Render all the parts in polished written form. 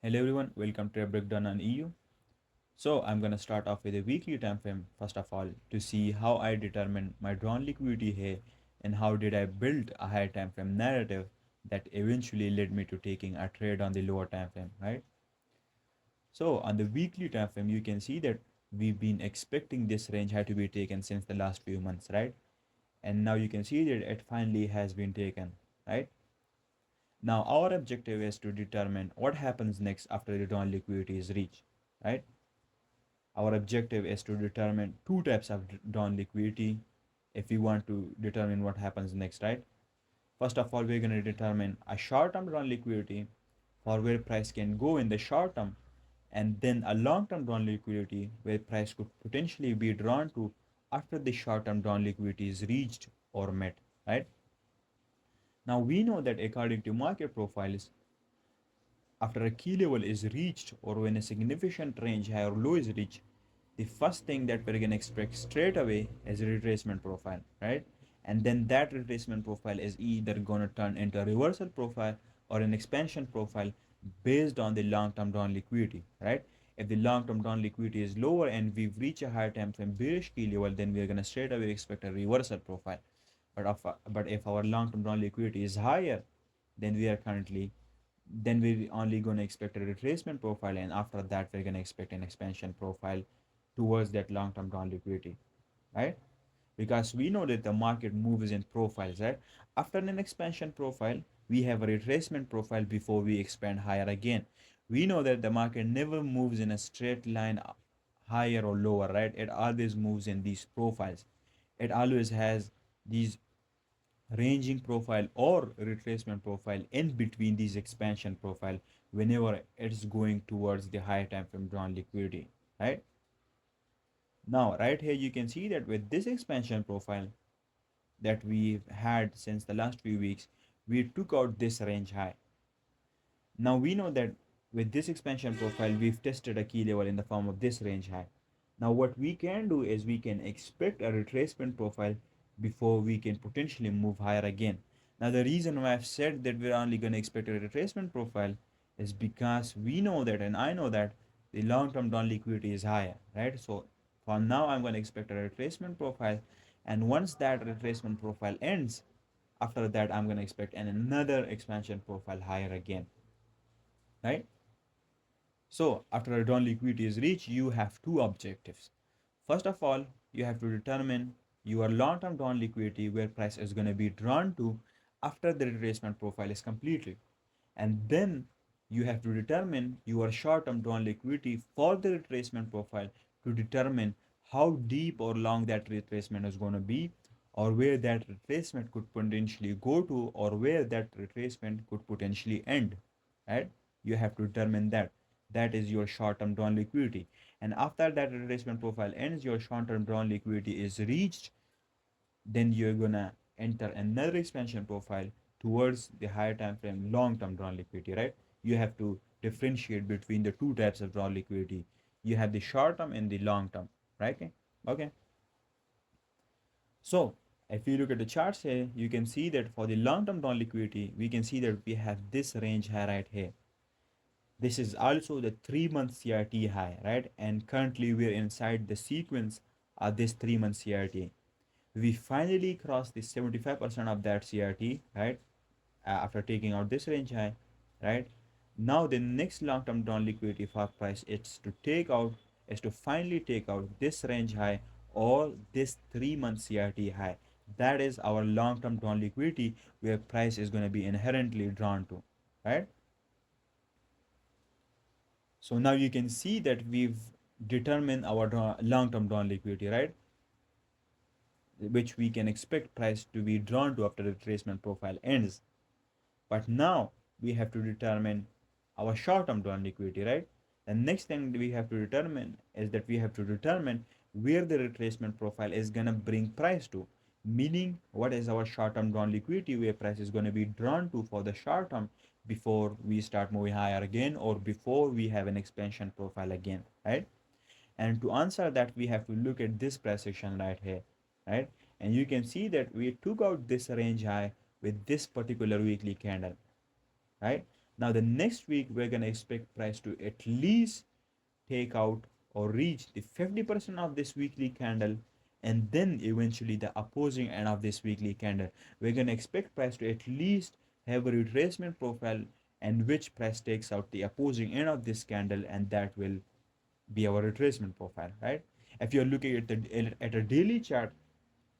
Hello everyone, welcome to a breakdown on EU. So I'm gonna start off with a weekly time frame first of all to see how I determine my drawn liquidity here and how did I build a higher time frame narrative that eventually led me to taking a trade on the lower time frame, right? So on the weekly time frame, you can see that we've been expecting this range high to be taken since the last few months, right? And now you can see that it finally has been taken, right? Now our objective is to determine what happens next after the drawn liquidity is reached, right? Our objective is to determine two types of drawn liquidity if we want to determine what happens next, right? First of all, we're going to determine a short-term drawn liquidity for where price can go in the short term, and then a long-term drawn liquidity where price could potentially be drawn to after the short-term drawn liquidity is reached or met, right? Now we know that according to market profiles, after a key level is reached or when a significant range high or low is reached, the first thing that we're going to expect straight away is a retracement profile, right? And then that retracement profile is either going to turn into a reversal profile or an expansion profile based on the long-term down liquidity, right? If the long-term down liquidity is lower and we've reached a higher time frame bearish key level, then we're going to straight away expect a reversal profile. But if our long-term down liquidity is higher, then we are currently then we're only going to expect a retracement profile, and after that we're going to expect an expansion profile towards that long-term down liquidity, right? Because we know that the market moves in profiles, right? After an expansion profile, we have a retracement profile before we expand higher again. We know that the market never moves in a straight line higher or lower, right? It always moves in these profiles. It always has these ranging profile or retracement profile in between these expansion profile whenever it's going towards the higher time frame drawn liquidity, right? Now right here you can see that with this expansion profile that we've had since the last few weeks, we took out this range high. Now we know that with this expansion profile, we've tested a key level in the form of this range high. Now what we can do is we can expect a retracement profile before we can potentially move higher again. Now the reason why I've said that we're only going to expect a retracement profile is because we know that, and I know that the long-term down liquidity is higher, right? So for now, I'm going to expect a retracement profile, and once that retracement profile ends, after that, I'm going to expect another expansion profile higher again, right? So after a drawn liquidity is reached, you have two objectives. First of all, you have to determine your long-term drawn liquidity where price is going to be drawn to after the retracement profile is completed. And then you have to determine your short-term drawn liquidity for the retracement profile to determine how deep or long that retracement is going to be, or where that retracement could potentially go to, or where that retracement could potentially end, right? You have to determine that. That is your short-term drawn liquidity. And after that retracement profile ends, your short-term drawn liquidity is reached, then you're gonna enter another expansion profile towards the higher time frame long-term drawn liquidity, right? You have to differentiate between the two types of drawn liquidity. You have the short term and the long term, right? Okay. So if you look at the charts here, you can see that for the long-term drawn liquidity, we can see that we have this range high right here. This is also the 3-month CRT high, right? And currently we're inside the sequence of this 3-month CRT. We finally crossed the 75% of that CRT, right? After taking out this range high, right? Now the next long-term down liquidity for price is to finally take out this range high or this 3-month CRT high. That is our long-term down liquidity where price is going to be inherently drawn to, right? So now you can see that we've determined our long-term down liquidity, right? Which we can expect price to be drawn to after the retracement profile ends. But now we have to determine our short-term drawn liquidity, right? The next thing we have to determine is that we have to determine where the retracement profile is gonna bring price to. Meaning, what is our short-term drawn liquidity where price is gonna be drawn to for the short term before we start moving higher again or before we have an expansion profile again, right? And to answer that, we have to look at this price section right here, right? And you can see that we took out this range high with this particular weekly candle, right? Now the next week we're gonna expect price to at least take out or reach the 50% of this weekly candle, and then eventually the opposing end of this weekly candle. We're going to expect price to at least have a retracement profile, and which price takes out the opposing end of this candle, and that will be our retracement profile, right? If you're looking at the at a daily chart,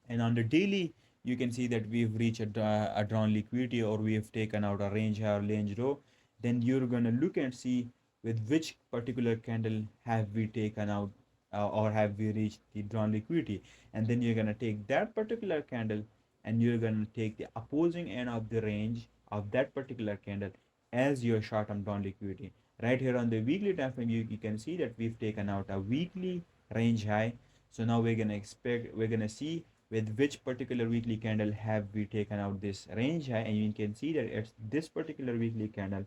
and on the daily you can see that we've reached a drawn liquidity, or we have taken out a range high or range low. Then you're going to look and see with which particular candle have we taken out, or have we reached the drawn liquidity, and then you're going to take that particular candle, and you're going to take the opposing end of the range of that particular candle as your short term drawn liquidity. Right here on the weekly time frame, you can see that we've taken out a weekly range high. So now we're gonna see with which particular weekly candle have we taken out this range high, and you can see that it's this particular weekly candle.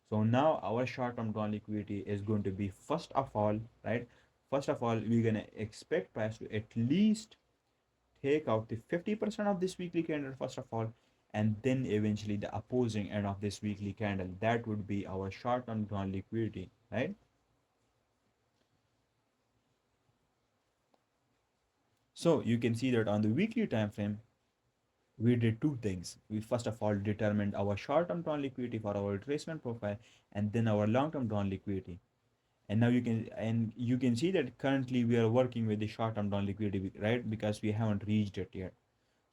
So now our short-term drawn liquidity is going to be, first of all, right, first of all we're gonna expect price to at least take out the 50% of this weekly candle first of all, and then eventually the opposing end of this weekly candle. That would be our short-term drawn liquidity, right? So you can see that on the weekly time frame we did two things. We first of all determined our short-term drawn liquidity for our retracement profile, and then our long-term drawn liquidity. And now you can see that currently we are working with the short-term drawn liquidity, right? Because we haven't reached it yet.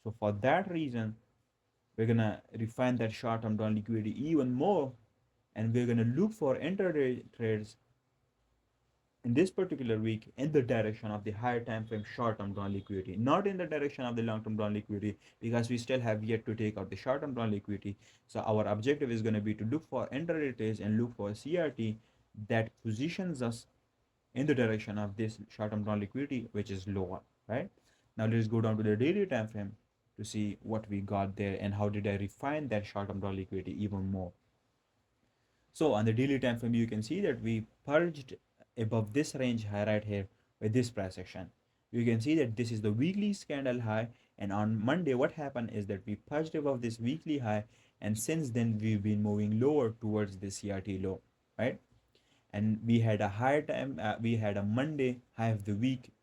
So for that reason, we're gonna refine that short-term drawn liquidity even more, and we're gonna look for intraday trades in this particular week in the direction of the higher time frame short term drawn liquidity, not in the direction of the long term drawn liquidity, because we still have yet to take out the short term drawn liquidity. So our objective is going to be to look for intraday trades and look for CRT that positions us in the direction of this short term drawn liquidity, which is lower, right? Now let's go down to the daily time frame to see what we got there and how did I refine that short term drawn liquidity even more. So on the daily time frame, you can see that we purged above this range high right here with this price action. You can see that this is the weekly candle high, and on Monday what happened is that we purged above this weekly high, and since then we've been moving lower towards the CRT low, right? And we had a higher time, we had a Monday high of the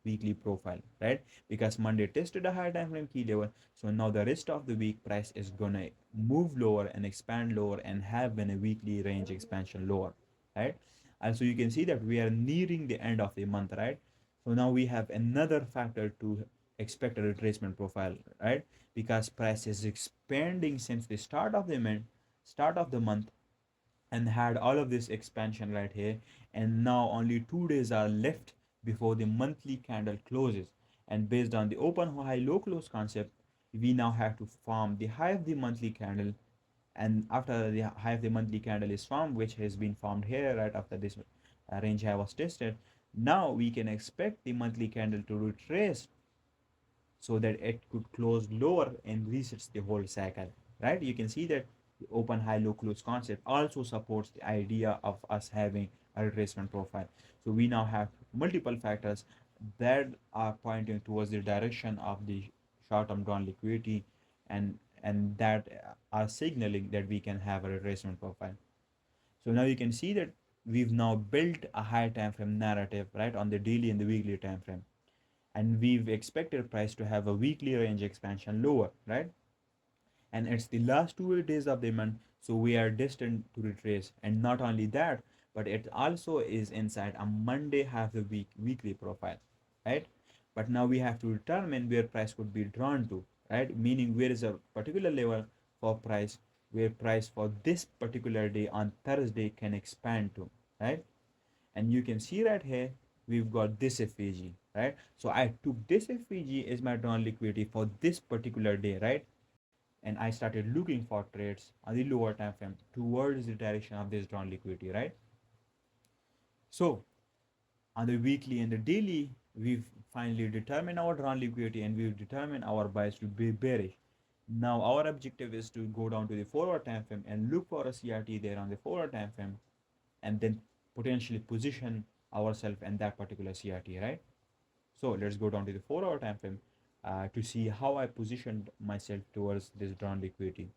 weekly profile, right? Because Monday tested a higher time frame key level. So now the rest of the week price is gonna move lower and expand lower and have been a weekly range expansion lower, right? And so you can see that we are nearing the end of the month, right? So now we have another factor to expect a retracement profile, right? Because price is expanding since the start of the month, and had all of this expansion right here, and now only 2 days are left before the monthly candle closes, and based on the open high low close concept, we now have to form the high of the monthly candle. And after the high of the monthly candle is formed, which has been formed here right after this range high was tested, now we can expect the monthly candle to retrace so that it could close lower and resets the whole cycle, right? You can see that the open high low close concept also supports the idea of us having a retracement profile. So we now have multiple factors that are pointing towards the direction of the short-term drawn liquidity, and that are signaling that we can have a retracement profile. So now you can see that we've now built a high time frame narrative, right, on the daily and the weekly time frame, and we've expected price to have a weekly range expansion lower, right? And it's the last 2 days of the month, so we are destined to retrace. And not only that, but it also is inside a Monday half the week weekly profile, right? But now we have to determine where price could be drawn to, right? Meaning where is a particular level for price where price for this particular day on Thursday can expand to, right? And you can see right here we've got this FVG, right? So I took this FVG as my drawn liquidity for this particular day, right? And I started looking for trades on the lower time frame towards the direction of this drawn liquidity, right? So on the weekly and the daily, we've finally determined our drawn liquidity, and we've determined our bias to be bearish. Now our objective is to go down to the 4 hour time frame and look for a CRT there on the 4 hour time frame, and then potentially position ourselves in that particular CRT, right? So let's go down to the 4 hour time frame to see how I positioned myself towards this drawn liquidity.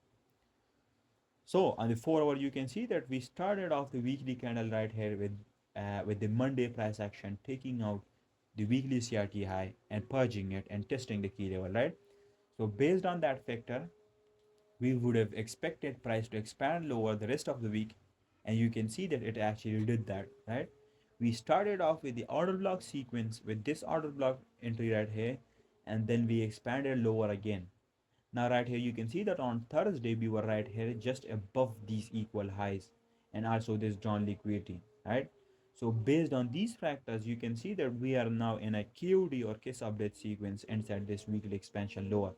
So on the 4 hour, you can see that we started off the weekly candle right here with the Monday price action taking out the weekly CRT high and purging it and testing the key level, right? So based on that factor, we would have expected price to expand lower the rest of the week, and you can see that it actually did that, right? We started off with the order block sequence with this order block entry right here, and then we expanded lower again. Now right here you can see that on Thursday we were right here just above these equal highs and also this drawn liquidity, right? So based on these factors, you can see that we are now in a QD or kiss update sequence inside this weekly expansion lower,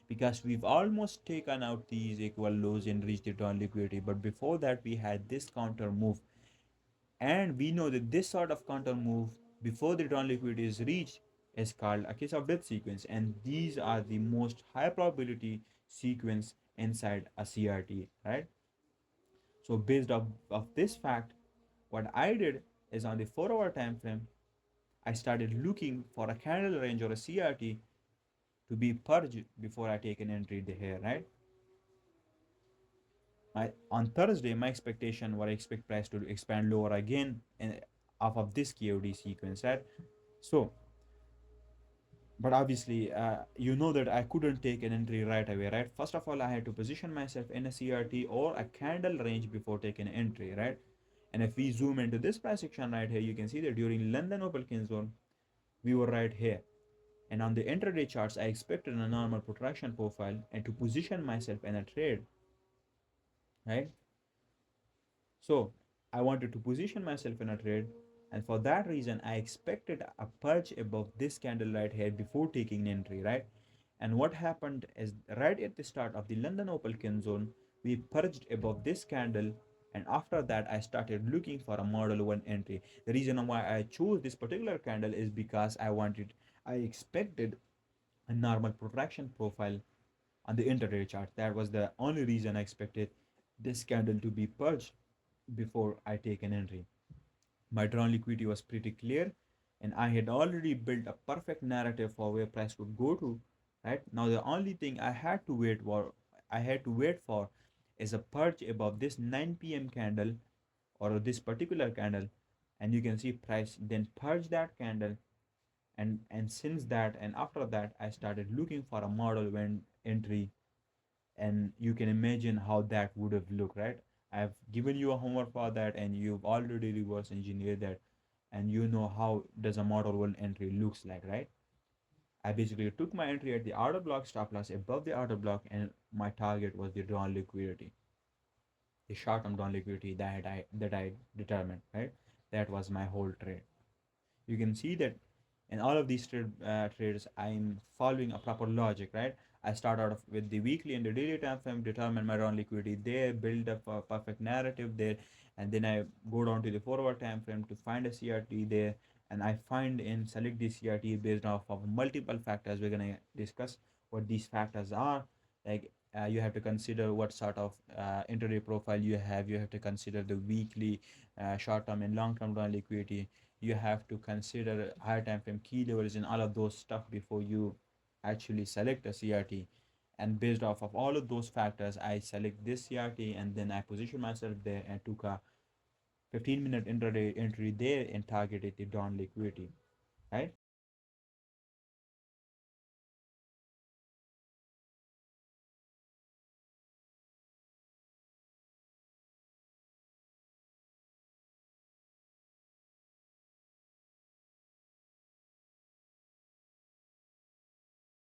because we've almost taken out these equal lows and reached the drawn liquidity. But before that we had this counter move, and we know that this sort of counter move before the drawn liquidity is reached is called a case of death sequence, and these are the most high probability sequence inside a CRT, right? So based of this fact, what I did is on the 4 hour time frame, I started looking for a candle range or a CRT to be purged before I take an entry here, right? On Thursday, my expectation, what I expect price to expand lower again and off of this KOD sequence, right? So, but obviously, you know that I couldn't take an entry right away, right? First of all, I had to position myself in a CRT or a candle range before taking an entry, right? And if we zoom into this price action right here, you can see that during London Open Zone, we were right here. And on the intraday charts, I expected a normal protraction profile and to position myself in a trade, right? So I wanted to position myself in a trade, and for that reason, I expected a purge above this candle right here before taking an entry, right? And what happened is right at the start of the London Opalkin zone, we purged above this candle, and after that, I started looking for a model one entry. The reason why I chose this particular candle is because I expected a normal protraction profile on the intraday chart. That was the only reason I expected this candle to be purged before I take an entry. My drawn liquidity was pretty clear, and I had already built a perfect narrative for where price would go to. Right now, the only thing I had to wait for is a purge above this 9 p.m. candle or this particular candle, and you can see price then purge that candle, and since that and after that I started looking for a model when entry, and you can imagine how that would have looked, right? I've given you a homework for that, and you've already reverse engineered that, and you know how does a model one entry looks like, right? I basically took my entry at the order block, stop loss above the order block, and my target was the drawn liquidity, the short term drawn liquidity that I determined, right? That was my whole trade. You can see that in all of these trades I'm following a proper logic, right? I start out with the weekly and the daily time frame, determine my own liquidity there, build up a perfect narrative there, and then I go down to the 4 hour time frame to find a CRT there, and I find and select the CRT based off of multiple factors. We're gonna discuss what these factors are. Like you have to consider what sort of intraday profile you have. You have to consider the weekly, short term and long term liquidity. You have to consider higher time frame key levels and all of those stuff before you actually select a CRT. And based off of all of those factors, I select this CRT, and then I position myself there and took a 15-minute intraday entry there and targeted the down liquidity, right?